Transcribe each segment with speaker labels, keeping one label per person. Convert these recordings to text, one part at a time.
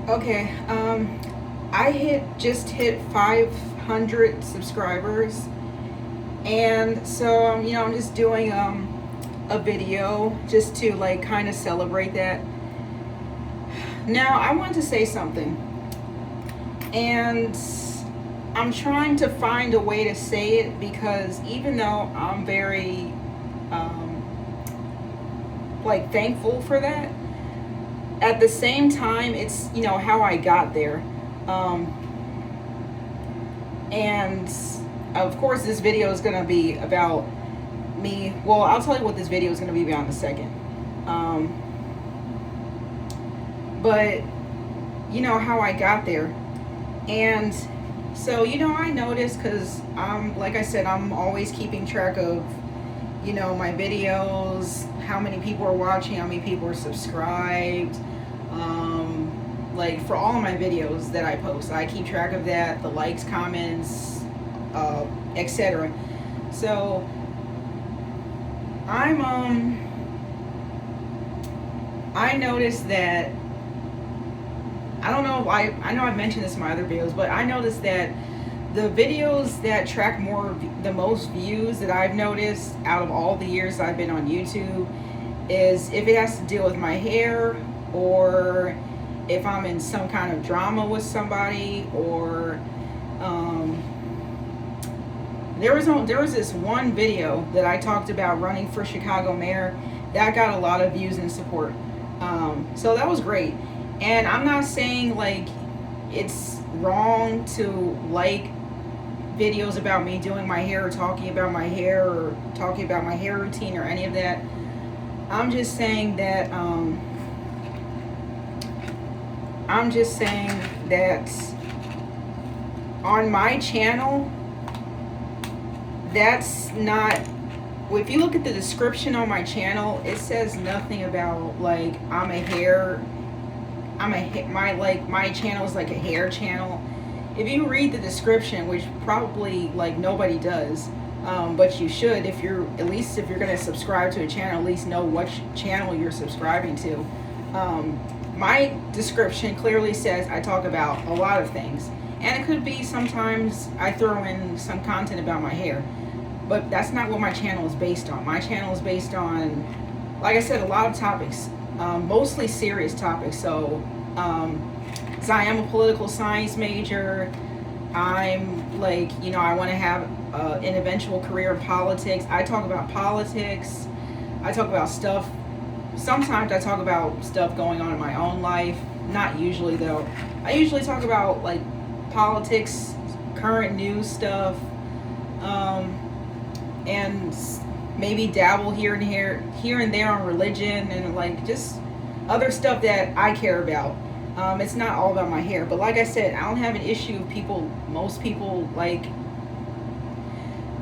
Speaker 1: Okay, I just hit 500 subscribers, and so I'm just doing a video just to like kind of celebrate that. Now I want to say something, and I'm trying to find a way to say it because even though I'm very um, like thankful for that, at the same time it's how I got there. Um, and of course this video is going to be about me. Well, I'll tell you what this video is going to be about in a second. um, but how I got there. And so I noticed, because like I said, I'm always keeping track of my videos, how many people are watching, how many people are subscribed. Like for all of my videos that I post, I keep track of that, the likes, comments, etc. So I noticed that, I don't know if I know I've mentioned this in my other videos, but I noticed that the videos that track the most views that I've noticed out of all the years I've been on YouTube is if it has to deal with my hair, or if I'm in some kind of drama with somebody, or um, there was this one video that I talked about running for Chicago mayor that got a lot of views and support. So that was great. And I'm not saying like it's wrong to like videos about me doing my hair, or talking about my hair, or talking about my hair routine, or any of that. I'm just saying that on my channel, that's not, if you look at the description on my channel, it says nothing about like my channel is like a hair channel. If you read the description, which probably like nobody does, but you should, if you're going to subscribe to a channel, at least know what channel you're subscribing to. My description clearly says I talk about a lot of things, and it could be sometimes I throw in some content about my hair, but that's not what my channel is based on. My channel is based on, like I said, a lot of topics, mostly serious topics. So I am a political science major. I'm like, I want to have an eventual career in politics. I talk about politics. I talk about stuff. Sometimes I talk about stuff going on in my own life. Not usually, though. I usually talk about like politics, current news stuff, and maybe dabble here and there on religion, and like just other stuff that I care about. It's not all about my hair, but like I said, I don't have an issue with most people like,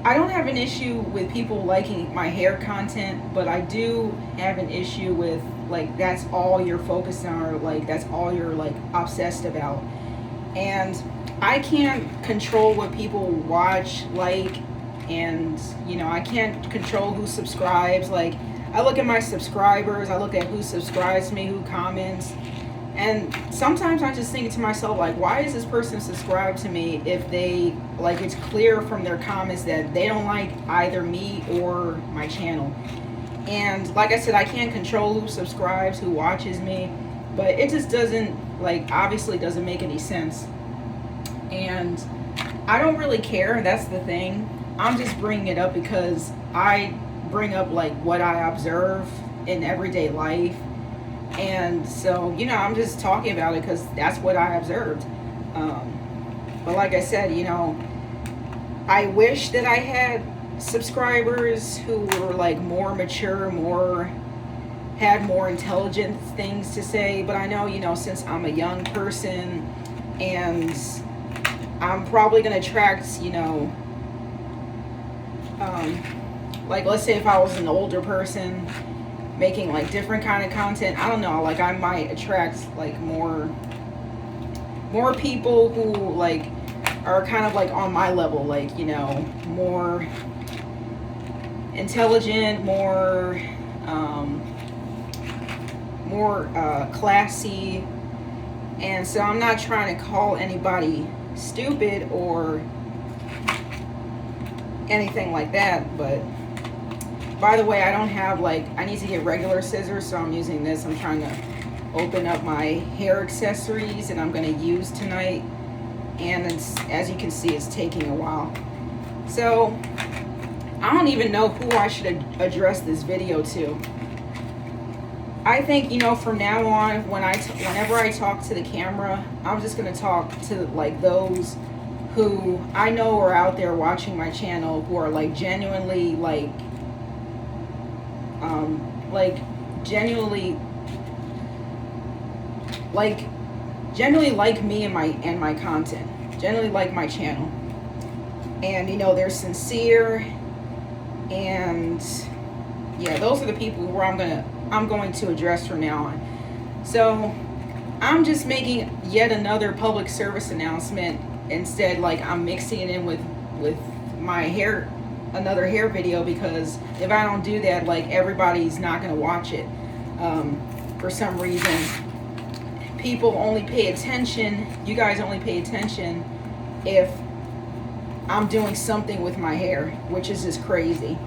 Speaker 1: I don't have an issue with people liking my hair content, but I do have an issue with like that's all you're focused on, or like that's all you're like obsessed about. And I can't control what people watch, like, and I can't control who subscribes. Like, I look at my subscribers, I look at who subscribes to me, who comments, and sometimes I just think to myself, like, why is this person subscribed to me if they, like, it's clear from their comments that they don't like either me or my channel. And like I said, I can't control who subscribes, who watches me, but it just doesn't, like, obviously doesn't make any sense. And I don't really care, that's the thing. I'm just bringing it up because I bring up, like, what I observe in everyday life. And so, I'm just talking about it because that's what I observed. But like I said, I wish that I had subscribers who were like more mature, had more intelligent things to say. But I know, since I'm a young person and I'm probably going to attract, like, let's say if I was an older person making like different kind of content, I don't know, like I might attract like more people who like are kind of like on my level, like, more intelligent, more classy, And so I'm not trying to call anybody stupid or anything like that. But by the way, I don't have like, I need to get regular scissors, so I'm using this. I'm trying to open up my hair accessories that I'm going to use tonight. And it's, as you can see, it's taking a while. So I don't even know who I should address this video to. I think, you know, from now on, whenever I talk to the camera, I'm just going to talk to like those who I know are out there watching my channel, who are like genuinely genuinely like me and my content, generally like my channel, and you know, they're sincere. And yeah, those are the people who I'm going to address from now on. So I'm just making yet another public service announcement. Instead, like, I'm mixing it in with my hair, another hair video, because if I don't do that, like, everybody's not going to watch it. For some reason, people only pay attention, you guys only pay attention if I'm doing something with my hair, which is just crazy.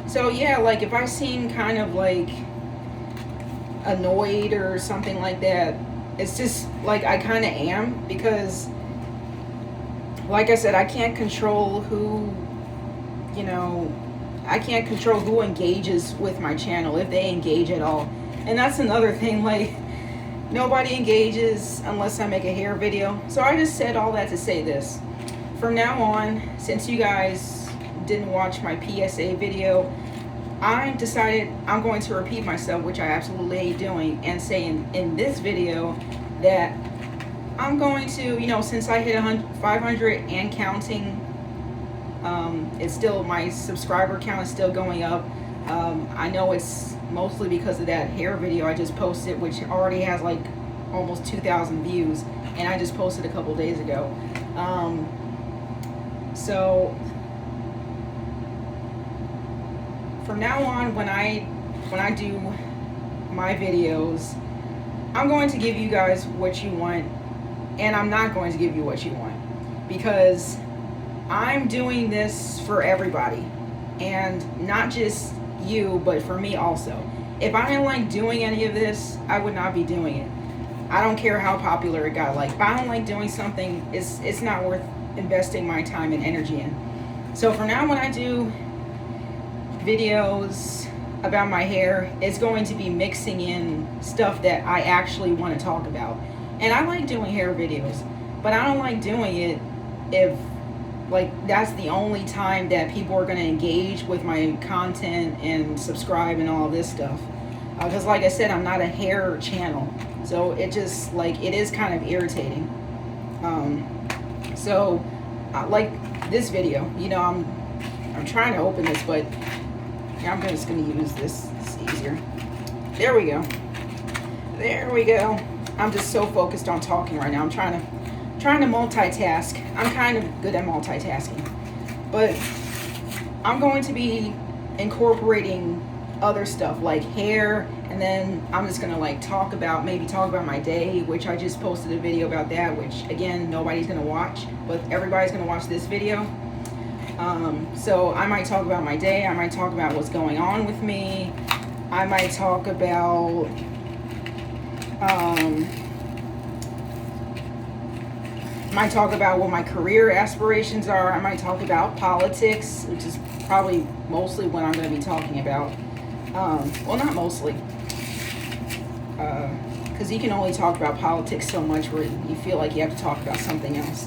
Speaker 1: So yeah, like, if I seem kind of like annoyed or something like that, it's just like I kind of am, because like I said, I can't control who, you know, I can't control who engages with my channel, if they engage at all. And that's another thing, like, nobody engages unless I make a hair video. So I just said all that to say this. From now on, since you guys didn't watch my PSA video, I decided I'm going to repeat myself, which I absolutely hate doing, and say in this video that I'm going to, you know, since I hit 500 and counting, it's still, my subscriber count is still going up. I know it's mostly because of that hair video I just posted, which already has like almost 2,000 views, and I just posted a couple days ago. So from now on, when I do my videos, I'm going to give you guys what you want, and I'm not going to give you what you want, because I'm doing this for everybody, and not just you, but for me also. If I didn't like doing any of this, I would not be doing it. I don't care how popular it got. Like, if I don't like doing something, it's not worth investing my time and energy in. So for now, when I do videos about my hair, it's going to be mixing in stuff that I actually want to talk about. And I like doing hair videos, but I don't like doing it if, like, that's the only time that people are going to engage with my content and subscribe and all this stuff. Because like I said, I'm not a hair channel, so it just, like, it is kind of irritating. So like this video, you know, I'm trying to open this, but I'm just going to use this. It's easier. There we go. There we go. I'm just so focused on talking right now. I'm trying to multitask. I'm kind of good at multitasking, but I'm going to be incorporating other stuff like hair, and then I'm just gonna like talk about my day, which I just posted a video about that, which again, nobody's gonna watch, but everybody's gonna watch this video. So I might talk about my day, I might talk about what's going on with me, I might talk about what my career aspirations are. I might talk about politics, which is probably mostly what I'm going to be talking about. Well, not mostly, because you can only talk about politics so much where you feel like you have to talk about something else.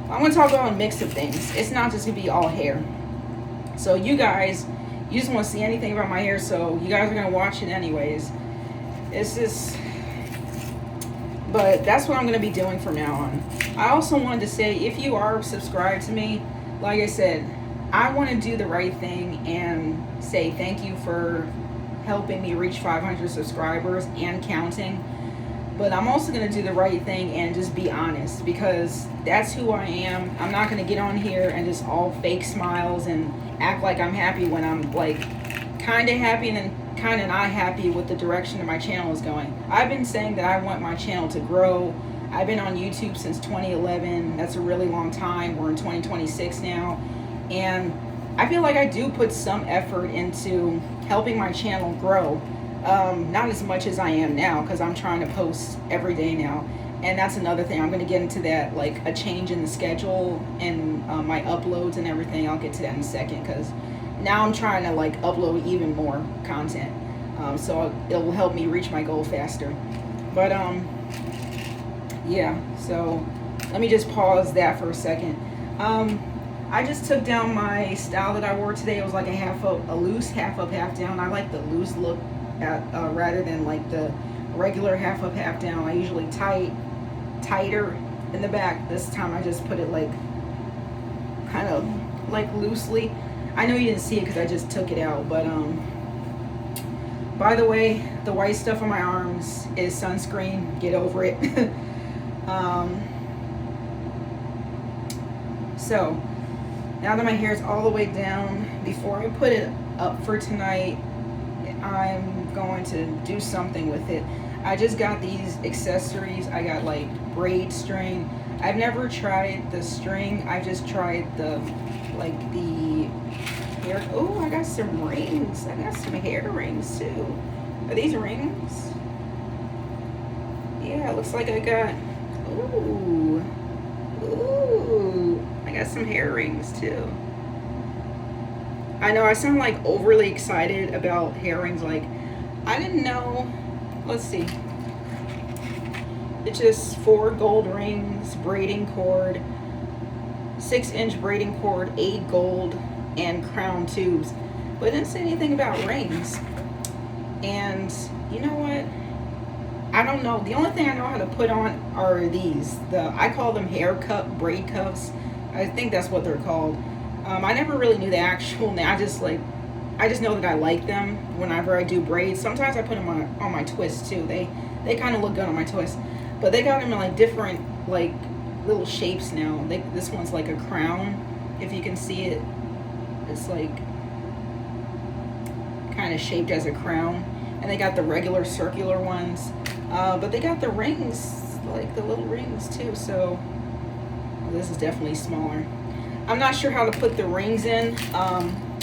Speaker 1: I'm going to talk about a mix of things. It's not just going to be all hair. So you guys, you just want to see anything about my hair, so you guys are going to watch it anyways. It's just... But that's what I'm going to be doing from now on. I also wanted to say, if you are subscribed to me, like I said, I want to do the right thing and say thank you for helping me reach 500 subscribers and counting. But I'm also going to do the right thing and just be honest, because that's who I am. I'm not going to get on here and just all fake smiles and act like I'm happy when I'm like kind of happy and then kind of not happy with the direction that my channel is going. I've been saying that I want my channel to grow. I've been on YouTube since 2011. That's a really long time. We're in 2026 now. And I feel like I do put some effort into helping my channel grow. Not as much as I am now because I'm trying to post every day now. And that's another thing. I'm going to get into that, like a change in the schedule and my uploads and everything. I'll get to that in a second because now I'm trying to like upload even more content. So it will help me reach my goal faster. But yeah, so let me just pause that for a second. I just took down my style that I wore today. It was like a loose half up, half down. I like the loose look rather than like the regular half up, half down. I usually tighter in the back. This time I just put it like kind of like loosely. I know you didn't see it because I just took it out, but by the way, the white stuff on my arms is sunscreen. Get over it. So now that my hair is all the way down, before I put it up for tonight, I'm going to do something with it. I just got these accessories. I got like braid string. I've never tried the string. I just tried the hair. Oh, I got some rings. I got some hair rings too. Are these rings? Yeah, it looks like I got, ooh, I got some hair rings too. I know I sound like overly excited about hair rings. Like, I didn't know. Let's see. It's just 4 gold rings, braiding cord, 6-inch braiding cord, 8 gold, and crown tubes. But it didn't say anything about rings. And you know what? I don't know. The only thing I know how to put on are these. I call them hair cup braid cuffs. I think that's what they're called. I never really knew the actual name. I just know that I like them whenever I do braids. Sometimes I put them on my twists too. They kind of look good on my twists. But they got them in like different like little shapes now. This one's like a crown, if you can see it. It's like kind of shaped as a crown. And they got the regular circular ones. But they got the rings, like the little rings too. So this is definitely smaller. I'm not sure how to put the rings in.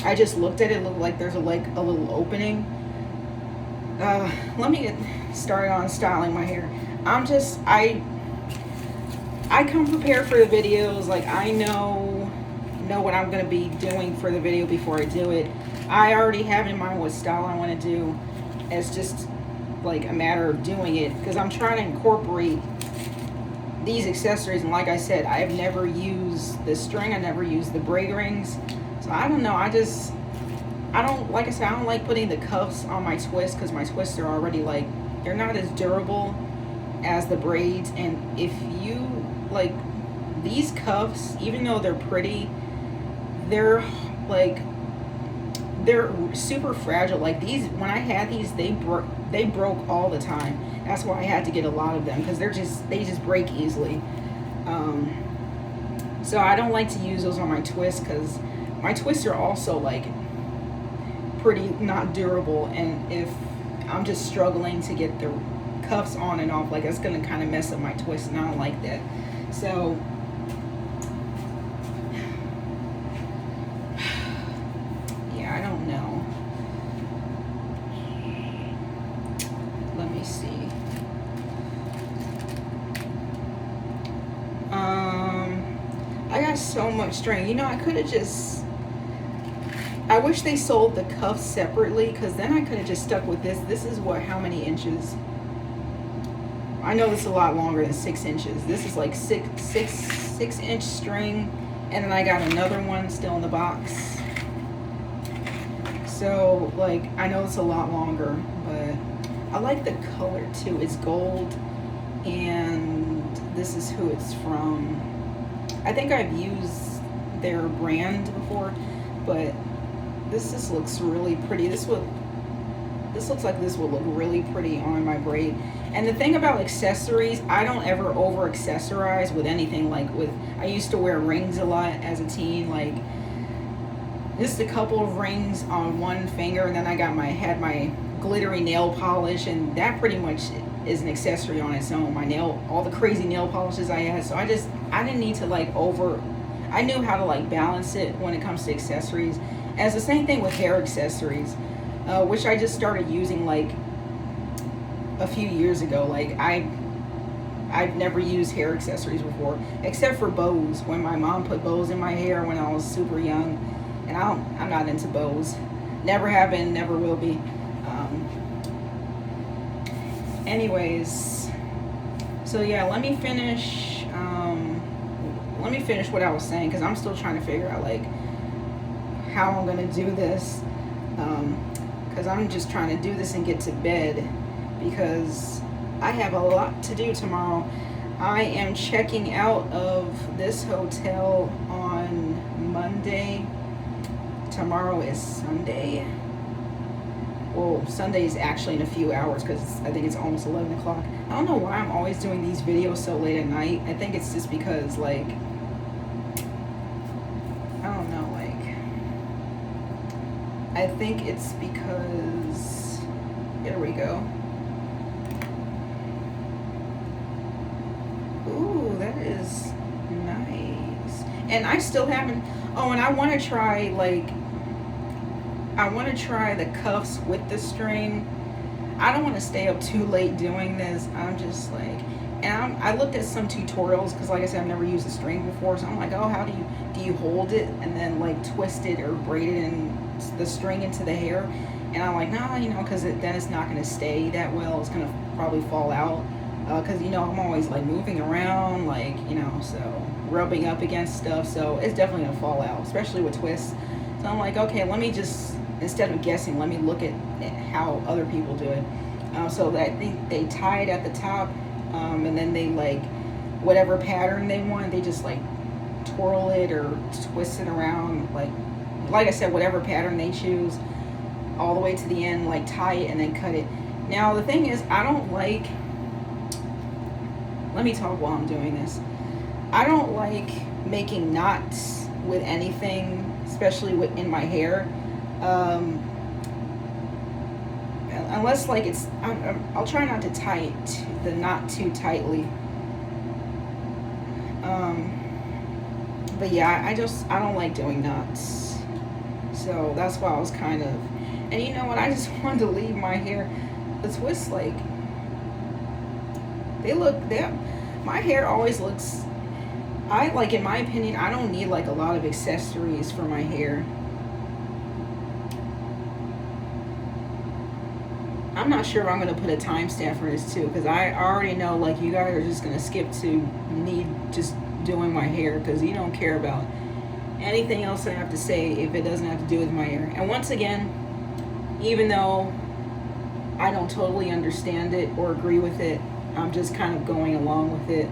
Speaker 1: I just looked at it. It looked like there's a little opening. Let me get started on styling my hair. I come prepared for the videos. Like, I know what I'm gonna be doing for the video before I do it. I already have in mind what style I want to do. It's just like a matter of doing it because I'm trying to incorporate these accessories. And like I said, I've never used the string. I never used the braid rings. So I don't know. I don't, like I said, I don't like putting the cuffs on my twists because my twists are already like, they're not as durable as the braids. And if you like these cuffs, even though they're pretty, they're super fragile. Like these, when I had these, they broke all the time. That's why I had to get a lot of them because they just break easily. So I don't like to use those on my twists because my twists are also like pretty not durable, and if I'm just struggling to get the cuffs on and off, like that's gonna kind of mess up my twist, and I don't like that. So yeah, I don't know. Let me see. I got so much string. You know, I could have just, I wish they sold the cuffs separately because then I could have just stuck with this. This is what, how many inches? I know this is a lot longer than 6 inches. This is like six inch string, and then I got another one still in the box. So like, I know it's a lot longer, but I like the color too. It's gold, and this is who it's from. I think I've used their brand before, but this just looks really pretty. This looks like this would look really pretty on my braid. And the thing about accessories, I don't ever over accessorize with anything. Like I used to wear rings a lot as a teen, like just a couple of rings on one finger, and then I had my glittery nail polish, and that pretty much is an accessory on its own. My nail, all the crazy nail polishes I had. So I didn't need to like I knew how to like balance it when it comes to accessories. As the same thing with hair accessories, which I just started using like a few years ago. Like I've never used hair accessories before, except for bows. When my mom put bows in my hair when I was super young, and I'm not into bows. Never have been, never will be. Anyways, so yeah, let me finish. Let me finish what I was saying because I'm still trying to figure out like how I'm gonna do this. Because I'm just trying to do this and get to bed because I have a lot to do tomorrow. I am checking out of this hotel on Monday. Tomorrow is Sunday. Well, Sunday is actually in a few hours because I think it's almost 11 o'clock. I don't know why I'm always doing these videos so late at night. I think it's just because, like, I don't know, like, I think it's because, here we go. Ooh, that is nice. And I still haven't, oh, and I want to try, like, I want to try the cuffs with the string. I don't want to stay up too late doing this. I'm just like, and I looked at some tutorials because, like I said, I've never used a string before. So I'm like, oh, how do you hold it and then like twist it or braid it in the string into the hair? And I'm like, nah, you know, because then it's not going to stay that well. It's going to probably fall out because you know I'm always like moving around, like, you know, so rubbing up against stuff. So it's definitely going to fall out, especially with twists. So I'm like, okay, let me just, instead of guessing, let me look at how other people do it. So that they tie it at the top, and then they like whatever pattern they want, they just like twirl it or twist it around, like I said, whatever pattern they choose, all the way to the end, like tie it and then cut it. Now the thing is, I don't like, let me talk while I'm doing this. I don't like making knots with anything, especially in my hair. Unless like it's, I'll try not to tie the knot too tightly. But yeah, I don't like doing knots. So that's why I was kind of, and you know what, I just wanted to leave my hair, the twists, like, my hair always looks, like, in my opinion, I don't need like a lot of accessories for my hair. I'm not sure if I'm going to put a timestamp for this too, because I already know like you guys are just going to skip to me just doing my hair because you don't care about anything else I have to say if it doesn't have to do with my hair. And once again, even though I don't totally understand it or agree with it, I'm just kind of going along with it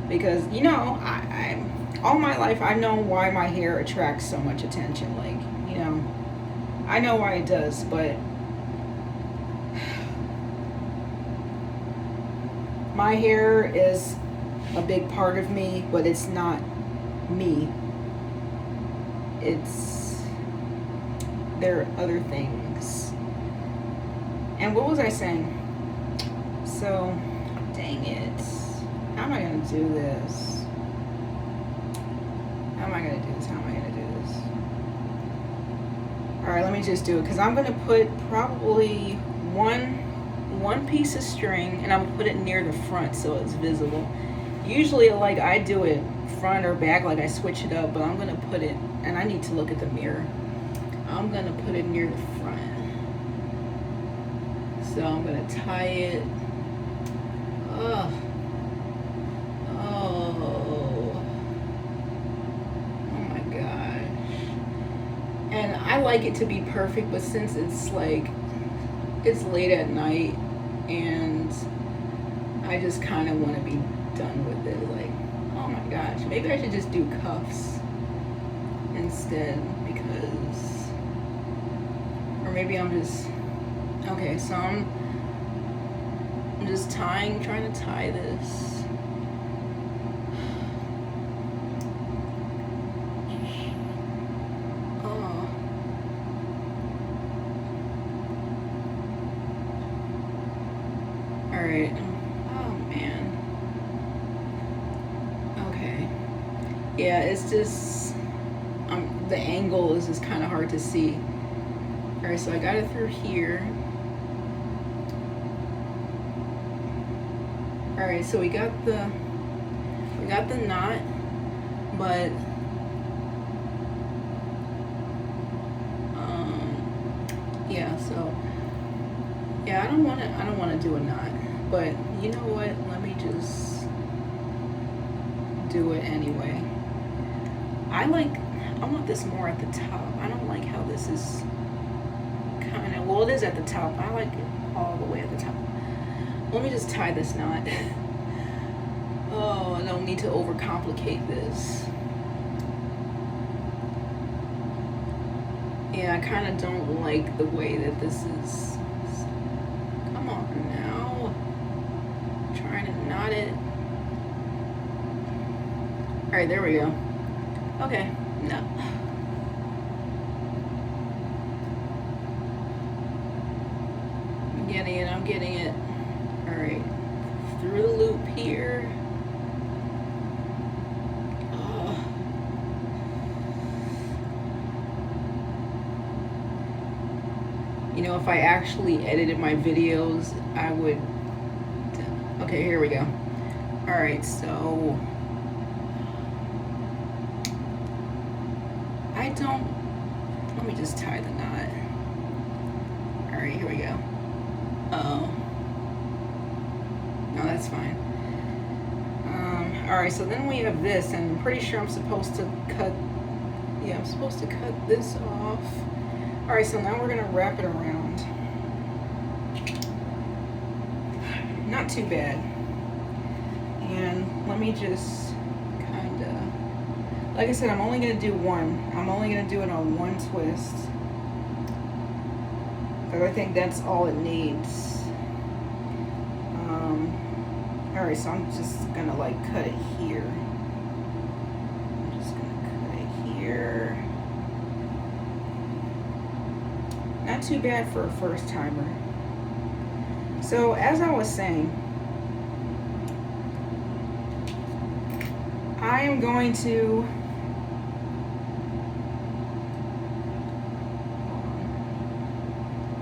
Speaker 1: because, you know, I all my life I know why my hair attracts so much attention. Like, you know, I know why it does, but my hair is a big part of me, but it's not me. There are other things. And what was I saying? So, dang it. How am I going to do this? How am I going to do this? How am I going to do this? Alright, let me just do it. Because I'm going to put probably one piece of string, and I'm going to put it near the front so it's visible. Usually, like, I do it front or back, like I switch it up, but I'm going to put it, and I need to look at the mirror. I'm going to put it near the front. So I'm going to tie it. Oh, my gosh. And I like it to be perfect, but since it's like, it's late at night, and I just kind of want to be done with it. Like, oh my gosh, maybe I should just do cuffs instead, because, or maybe I'm just, okay, so I'm just trying to tie this. Oh. Alright, Yeah, it's just the angle is just kind of hard to see. All right, so I got it through here. All right, so we got the knot, but yeah, so yeah, I don't want to do a knot, but you know what? Let me just do it anyway. I want this more at the top. I don't like how this is kind of, well, it is at the top. I like it all the way at the top. Let me just tie this knot. Oh, I don't need to overcomplicate this. Yeah, I kind of don't like the way that this is. Come on now. I'm trying to knot it. All right, there we go. Okay, no. I'm getting it. All right, through the loop here. You know, if I actually edited my videos, I would. Okay, here we go. All right, so let me just tie the knot. All right, here we go. Oh, no, that's fine. All right, so then we have this, and I'm pretty sure I'm supposed to cut. Yeah, I'm supposed to cut this off. All right, so now we're gonna wrap it around. Not too bad. And let me just kind of, like I said, I'm only gonna do one. I'm only gonna do it on one twist, because I think that's all it needs. All right, so I'm just gonna like cut it here. I'm just gonna cut it here. Not too bad for a first timer. So as I was saying, I am going to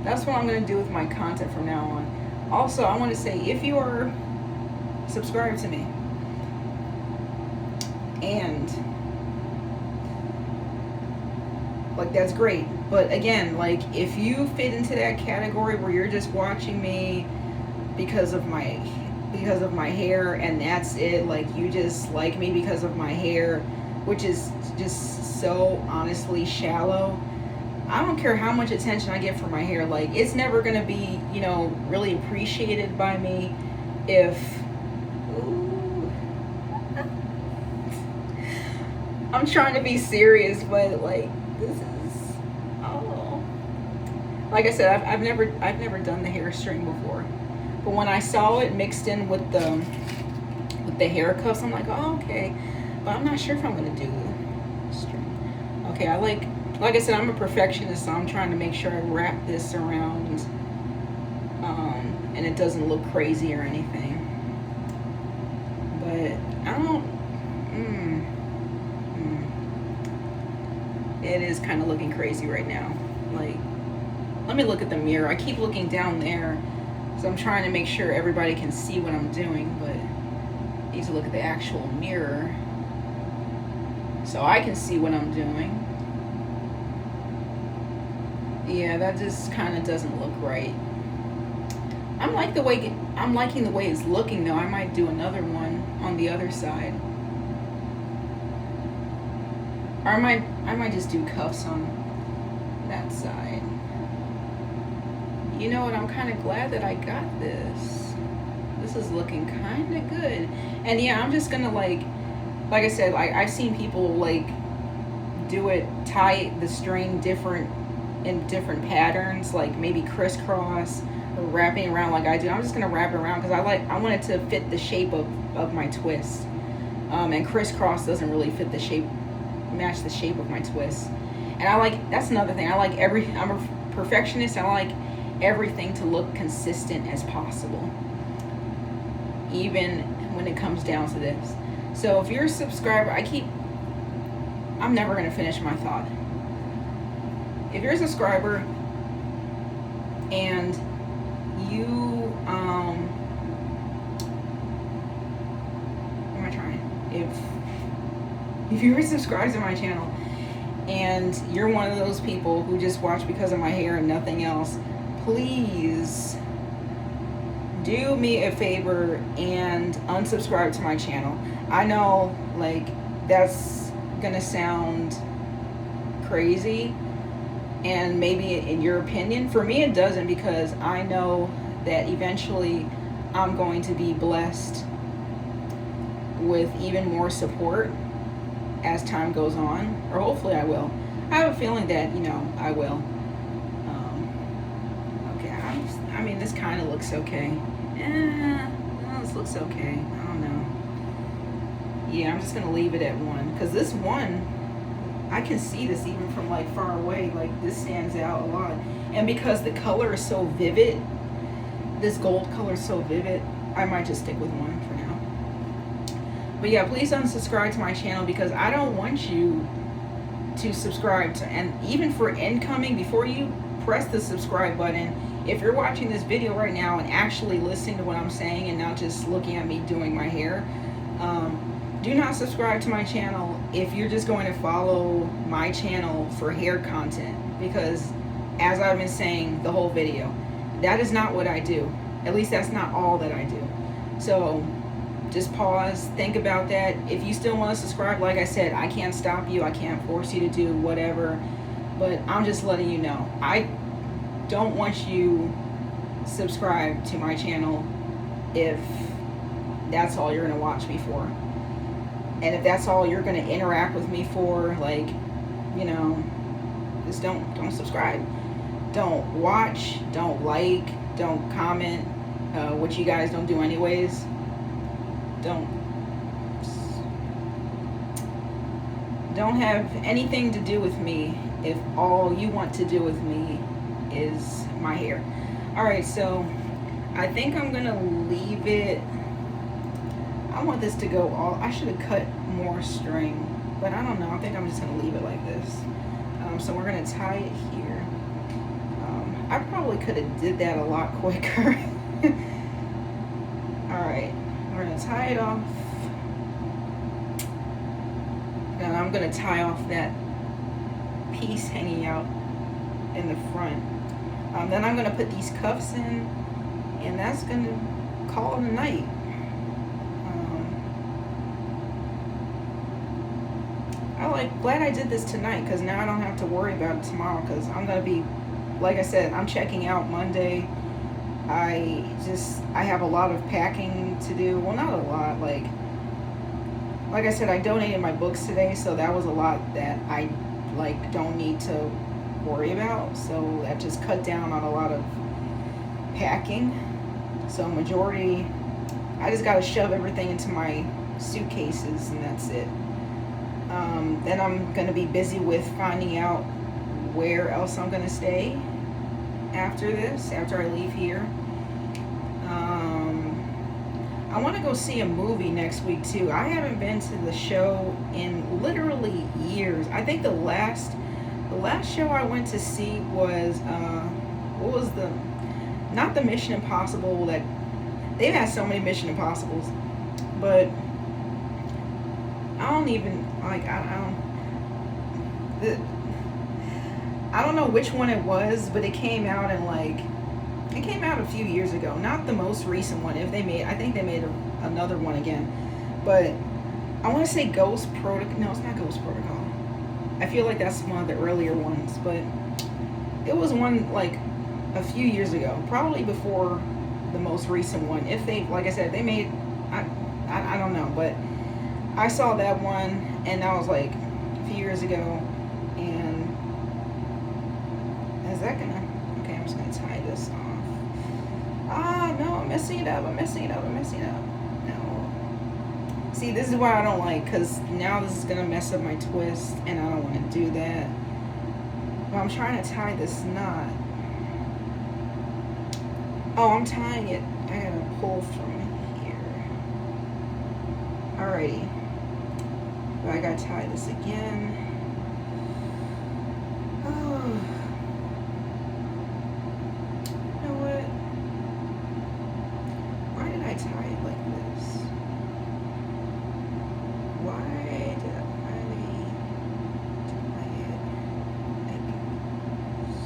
Speaker 1: that's what I'm going to do with my content from now on. Also, I want to say, if you are subscribed to me and like, that's great. But again, like, if you fit into that category where you're just watching me because of my hair and that's it, like, you just like me because of my hair, which is just so honestly shallow. I don't care how much attention I get for my hair. Like, it's never gonna be, you know, really appreciated by me if I'm trying to be serious, but like, this is, oh, like I said, I've never done the hair string before, but when I saw it mixed in with the hair cuffs, I'm like, oh, okay, but I'm not sure if I'm gonna do the string. Okay, like I said, I'm a perfectionist, so I'm trying to make sure I wrap this around, and it doesn't look crazy or anything. But I don't. It is kind of looking crazy right now. Like, let me look at the mirror. I keep looking down there, so I'm trying to make sure everybody can see what I'm doing, but I need to look at the actual mirror so I can see what I'm doing. Yeah, that just kind of doesn't look right. I'm liking the way it's looking, though. I might do another one on the other side. Or I might just do cuffs on that side. You know what? I'm kind of glad that I got this. This is looking kind of good. And yeah, I'm just gonna like I said, like, I've seen people like do it, tie the string in different patterns, like maybe crisscross or wrapping around like I do. I'm just gonna wrap it around because I want it to fit the shape of my twist. And crisscross doesn't really fit the shape, match the shape of my twist. And that's another thing. I'm a perfectionist. I like everything to look consistent as possible, even when it comes down to this. So if you're a subscriber, I keep I'm never going to finish my thought. If you're a subscriber and you, what am I trying? If you resubscribe to my channel and you're one of those people who just watch because of my hair and nothing else, please do me a favor and unsubscribe to my channel. I know, like, that's gonna sound crazy, and maybe in your opinion, for me it doesn't, because I know that eventually I'm going to be blessed with even more support as time goes on, or hopefully I will. I have a feeling that, I will. Okay, I mean, this kind of looks okay. This looks okay. I don't know. Yeah, I'm just gonna leave it at 1, because this one, I can see this even from like far away. Like, this stands out a lot, and because the color is so vivid, this gold color is so vivid, I might just stick with 1 for now. But yeah, please unsubscribe to my channel, because I don't want you to subscribe to, and even for incoming, before you press the subscribe button, if you're watching this video right now and actually listening to what I'm saying and not just looking at me doing my hair, do not subscribe to my channel if you're just going to follow my channel for hair content, because as I've been saying the whole video, that is not what I do. At least that's not all that I do. So just pause, think about that. If you still want to subscribe, like I said, I can't stop you, I can't force you to do whatever, but I'm just letting you know, I don't want you subscribe to my channel if that's all you're going to watch me for. And if that's all you're going to interact with me for, like, just don't subscribe. Don't watch, don't like, don't comment, which you guys don't do anyways. Don't have anything to do with me if all you want to do with me is my hair. Alright, so I think I'm gonna leave it. I want this to go all, I should have cut more string, but I don't know, I think I'm just gonna leave it like this. So we're gonna tie it here. I probably could have did that a lot quicker. Alright, we're gonna tie it off, and I'm gonna tie off that piece hanging out in the front. Then I'm gonna put these cuffs in, and that's gonna call it a night. Glad I did this tonight, because now I don't have to worry about it tomorrow, because I'm gonna be, like I said, I'm checking out Monday. I have a lot of packing to do. Well, not a lot, like I said, I donated my books today, so that was a lot that I don't need to worry about, so that just cut down on a lot of packing. So majority, I just got to shove everything into my suitcases, and that's it. Then I'm going to be busy with finding out where else I'm going to stay after this, after I leave here. I want to go see a movie next week too. I haven't been to the show in literally years. I think the last show I went to see was what was not the Mission Impossible, that they've had so many Mission Impossibles, but I don't even like, I don't know which one it was, but it came out a few years ago. Not the most recent one. I think they made another one again. But I want to say Ghost Protocol. No, it's not Ghost Protocol. I feel like that's one of the earlier ones, but it was one like a few years ago, probably before the most recent one. If they, like I said, they made, I don't know, but I saw that one, and that was like a few years ago. And is that gonna? Okay, I'm just gonna tie this off. Ah, no, I'm messing it up. No. See, this is what I don't like, because now this is gonna mess up my twist, and I don't want to do that. But I'm trying to tie this knot. Oh, I'm tying it. I gotta pull from here. Alrighty. But I gotta tie this again. You know what? Why did I tie it like this? Why did I tie it like this?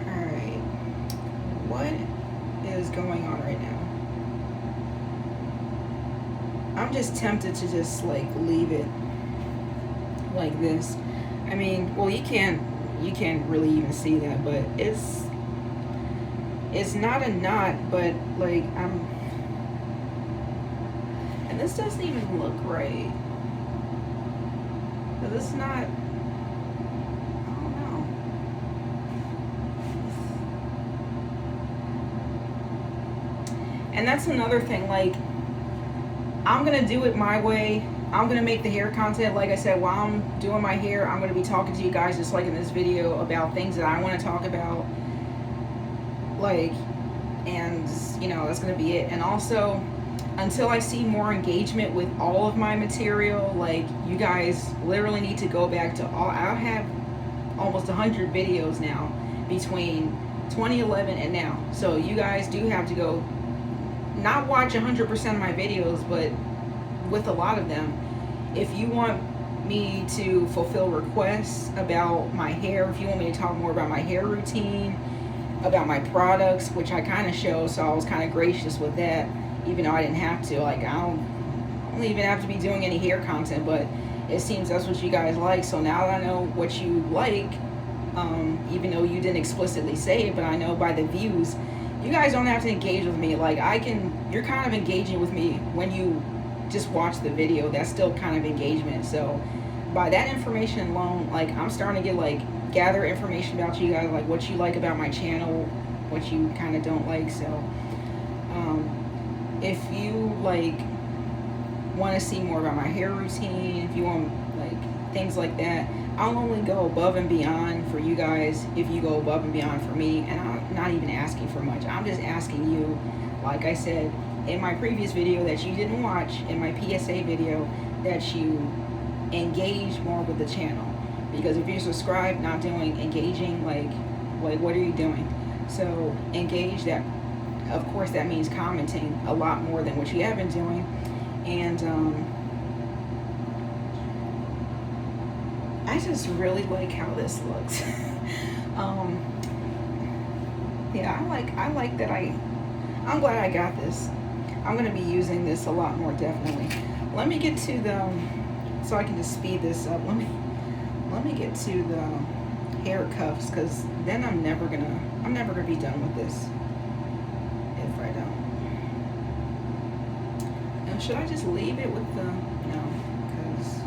Speaker 1: Alright. What is going on right now? I'm just tempted to just like leave it like this. I mean, well, you can't really even see that, but it's not a knot, but like and this doesn't even look right. This is not, I don't know. And that's another thing, like, I'm gonna do it my way. I'm gonna make the hair content. Like I said, while I'm doing my hair, I'm gonna be talking to you guys just like in this video about things that I want to talk about. Like, and you know, that's gonna be it. And also, until I see more engagement with all of my material, like, you guys literally need to go back to all. I have almost 100 videos now between 2011 and now. So you guys do have to go, not watch 100% of my videos, but with a lot of them, if you want me to fulfill requests about my hair, if you want me to talk more about my hair routine, about my products, which I kind of show, so I was kind of gracious with that, even though I didn't have to. Like, I don't even have to be doing any hair content, but it seems that's what you guys like. So now that I know what you like, even though you didn't explicitly say it, but I know by the views, you guys don't have to engage with me. Like, you're kind of engaging with me when you just watch the video. That's still kind of engagement. So by that information alone, like, I'm starting to get, like, gather information about you guys, like what you like about my channel, what you kind of don't like. So if you like want to see more about my hair routine, if you want like things like that, I'll only go above and beyond for you guys if you go above and beyond for me. And I'm not even asking for much. I'm just asking you, like I said in my previous video that you didn't watch, in my PSA video, that you engage more with the channel. Because if you're subscribed, not doing engaging, like what are you doing? So engage. That, of course, that means commenting a lot more than what you have been doing. And I just really like how this looks. Yeah, I like that. I'm glad I got this. I'm gonna be using this a lot more, definitely. Let me get to the, so I can just speed this up. Let me get to the hair cuffs, because then I'm never gonna be done with this if I don't. Now, should I just leave it with the, no, because,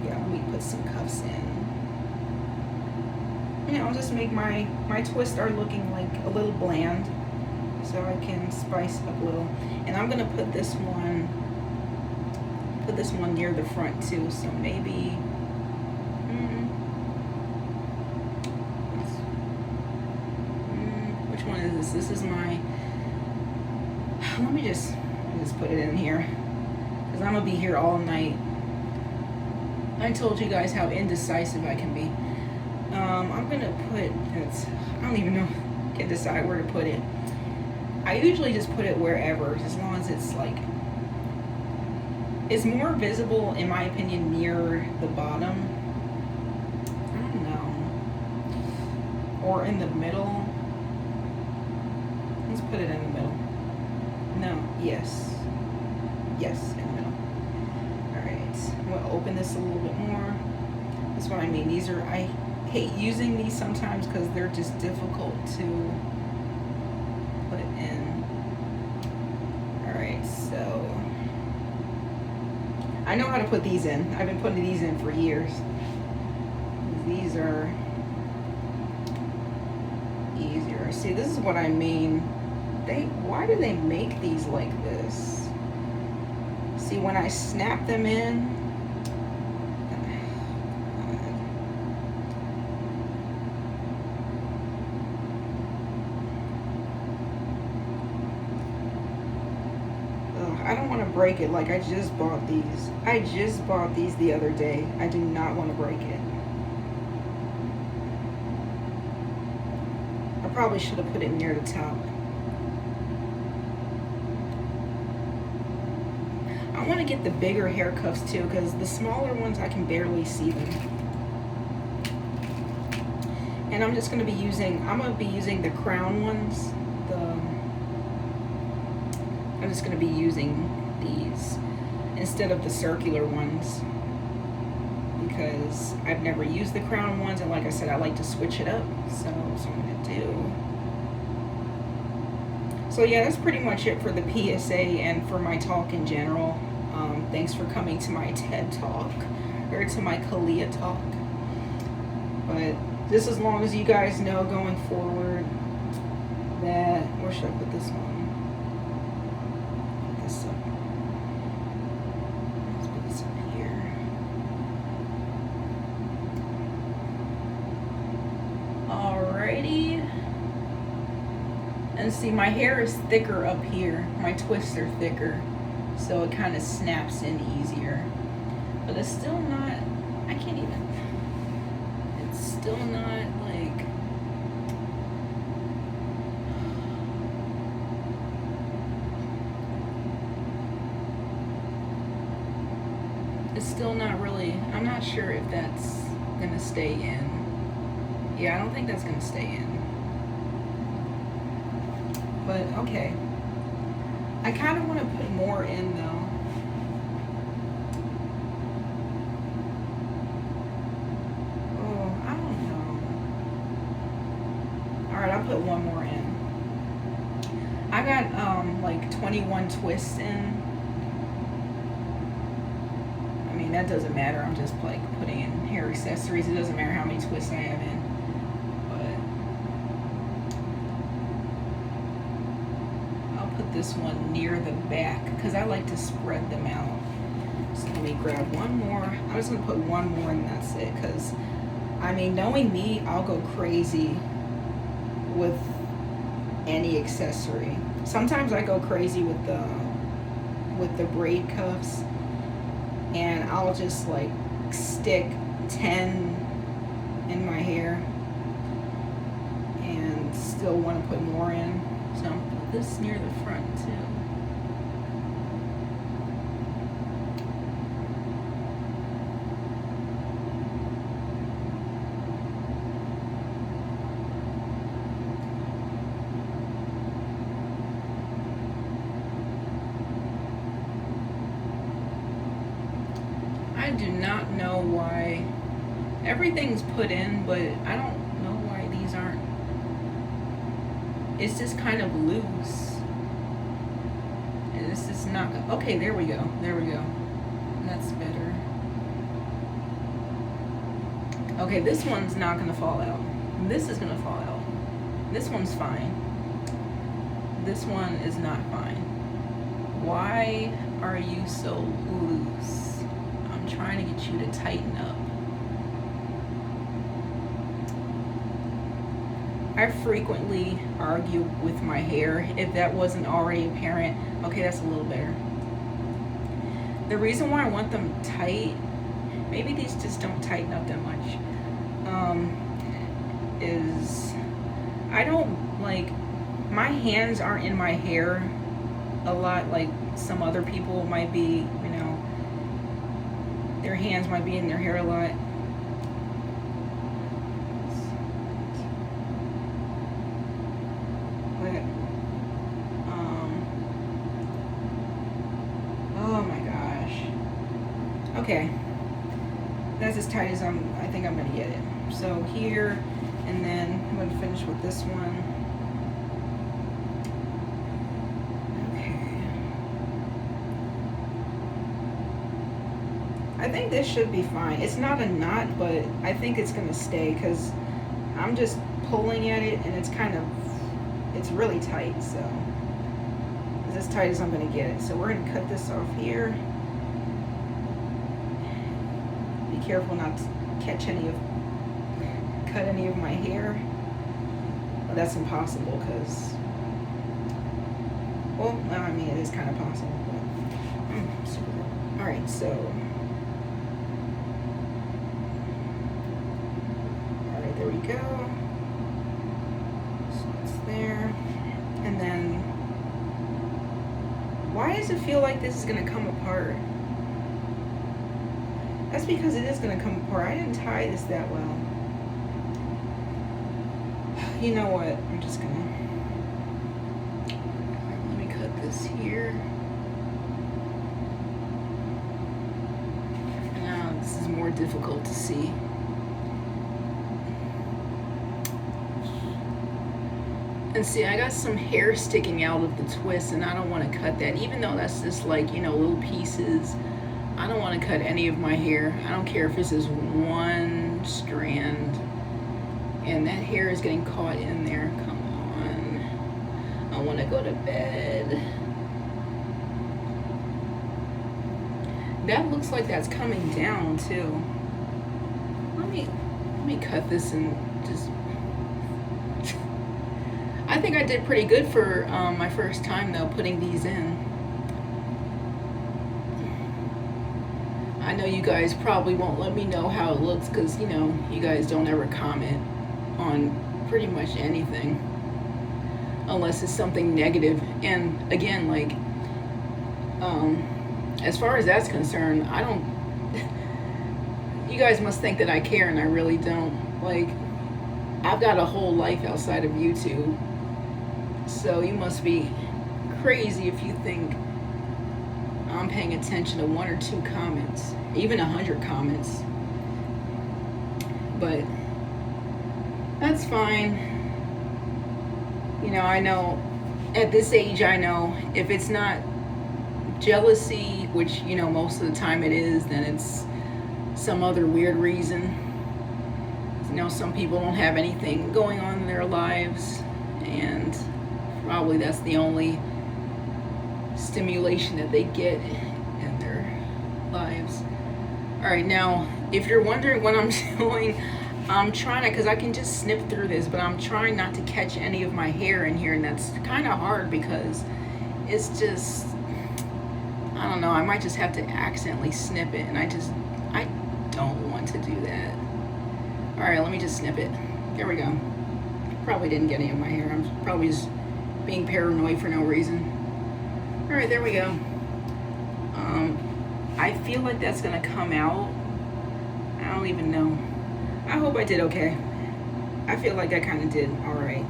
Speaker 1: yeah, let me put some cuffs in. You know, I'll just make my twists are looking like a little bland, so I can spice up a little. And I'm gonna put this one near the front too, so maybe, which one is this? This is my, let me just put it in here, because I'm gonna be here all night. I told you guys how indecisive I can be. I'm gonna put, I don't even know, can't decide where to put it. I usually just put it wherever, as long as it's like, it's more visible, in my opinion, near the bottom. I don't know. Or in the middle. Let's put it in the middle. No, yes. Yes, in the middle. Alright, I'm going to open this a little bit more. That's what I mean. These are, I hate using these sometimes because they're just difficult to put in. Alright, so I know how to put these in. I've been putting these in for years. These are easier. See, this is what I mean. Why do they make these like this? See, when I snap them in, ugh. I don't want to break it. Like, I just bought these. I just bought these the other day. I do not want to break it. I probably should have put it near the top. I want to get the bigger hair cuffs too, because the smaller ones I can barely see them. And I'm just going to be using, the crown ones. I'm just going to be using these instead of the circular ones, because I've never used the crown ones, and like I said, I like to switch it up. So that's what I'm going to do. So yeah, that's pretty much it for the PSA and for my talk in general. Thanks for coming to my TED Talk, or to my Kalia Talk. But just as long as you guys know going forward that, where should I put this one? Put this up. Let's put this up here. Alrighty. And see, my hair is thicker up here. My twists are thicker, so it kind of snaps in easier. But it's still not, I can't even, it's still not like, it's still not really, I'm not sure if that's gonna stay in. Yeah, I don't think that's gonna stay in. But okay. I kind of want to put more in though. Oh, I don't know. Alright, I'll put one more in. I got like 21 twists in. I mean, that doesn't matter. I'm just like putting in hair accessories. It doesn't matter how many twists I have in. This one near the back because I like to spread them out. So let me grab one more. I'm just gonna put one more and that's it, because I mean, knowing me, I'll go crazy with any accessory. Sometimes I go crazy with the braid cuffs, and I'll just like stick 10 in my hair and still want to put more in. So I'm gonna put this near the front too. I do not know why everything's put in, but I don't know why these aren't. It's just kind of loose. And this is not, okay, there we go. There we go. That's better. Okay, this one's not gonna fall out. This is gonna fall out. This one's fine. This one is not fine. Why are you so loose? I'm trying to get you to tighten up. I frequently argue with my hair. If that wasn't already apparent, okay, that's a little better. The reason why I want them tight, maybe these just don't tighten up that much, is I don't like, my hands aren't in my hair a lot like some other people might be, you know, their hands might be in their hair a lot. But, oh my gosh. Okay. That's as tight as I think I'm gonna get it. So here, and then I'm gonna finish with this one. I think this should be fine. It's not a knot, but I think it's gonna stay because I'm just pulling at it and it's kind of, it's really tight, so it's as tight as I'm gonna get it. So we're gonna cut this off here. Be careful not to cut any of my hair. Well, that's impossible because, well, I mean, it is kind of possible, but All right, so. All right, there we go. So it's there. And then, why does it feel like this is gonna come apart? That's because it is gonna come apart. I didn't tie this that well. You know what? I'm just gonna, let me cut this here. Now this is more difficult to see. And see, I got some hair sticking out of the twist, and I don't want to cut that, even though that's just like, you know, little pieces. I don't want to cut any of my hair. I don't care if this is one strand and that hair is getting caught in there. Come on. I want to go to bed. That looks like that's coming down too. Let me cut this and just. I think I did pretty good for my first time though, putting these in. I know you guys probably won't let me know how it looks because, you know, you guys don't ever comment on pretty much anything unless it's something negative. And again, like, as far as that's concerned, I don't, you guys must think that I care, and I really don't. Like, I've got a whole life outside of YouTube, so you must be crazy if you think I'm paying attention to 1 or 2 comments, even 100 comments. But that's fine. You know, I know at this age, I know if it's not jealousy, which, you know, most of the time it is, then it's some other weird reason. You know, some people don't have anything going on in their lives, and probably that's the only stimulation that they get in their lives. All right, now if you're wondering what I'm doing, I'm trying to, because I can just snip through this, but I'm trying not to catch any of my hair in here, and that's kind of hard because it's just, I don't know, I might just have to accidentally snip it, and I don't want to do that. All right, let me just snip it. There we go. Probably didn't get any of my hair. I'm probably just being paranoid for no reason. All right, there we go. I feel like that's gonna come out. I don't even know. I hope I did okay. I feel like I kind of did all right.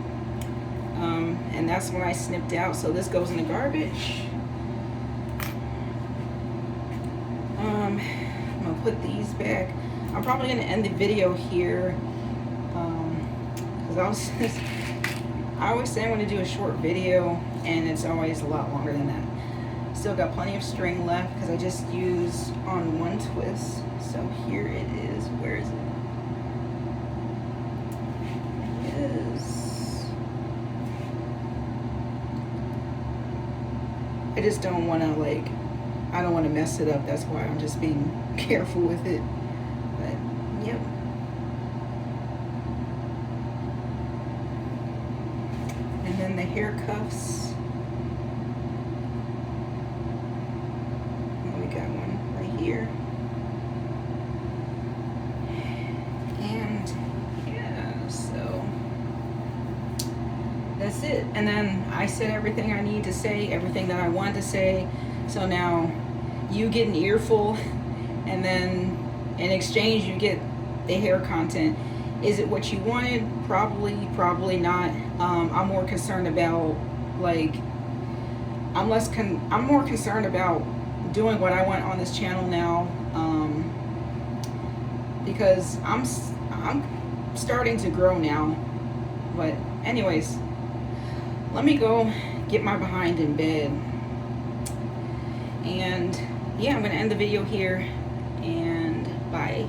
Speaker 1: And that's when I snipped out. So this goes in the garbage. I'm gonna put these back. I'm probably gonna end the video here. Because I always say I'm gonna do a short video, and it's always a lot longer than that. Still got plenty of string left because I just used on one twist. So here it is. Where is it? It is. I just don't want to, like, I don't want to mess it up. That's why I'm just being careful with it. But yep. And then the hair cuffs. Here, and yeah, so that's it. And then I said everything I need to say, everything that I wanted to say. So now you get an earful, and then in exchange you get the hair content. Is it what you wanted? Probably not. I'm more concerned about, like, I'm more concerned about doing what I want on this channel now, because I'm starting to grow now. But anyways, let me go get my behind in bed, and yeah, I'm gonna end the video here, and bye.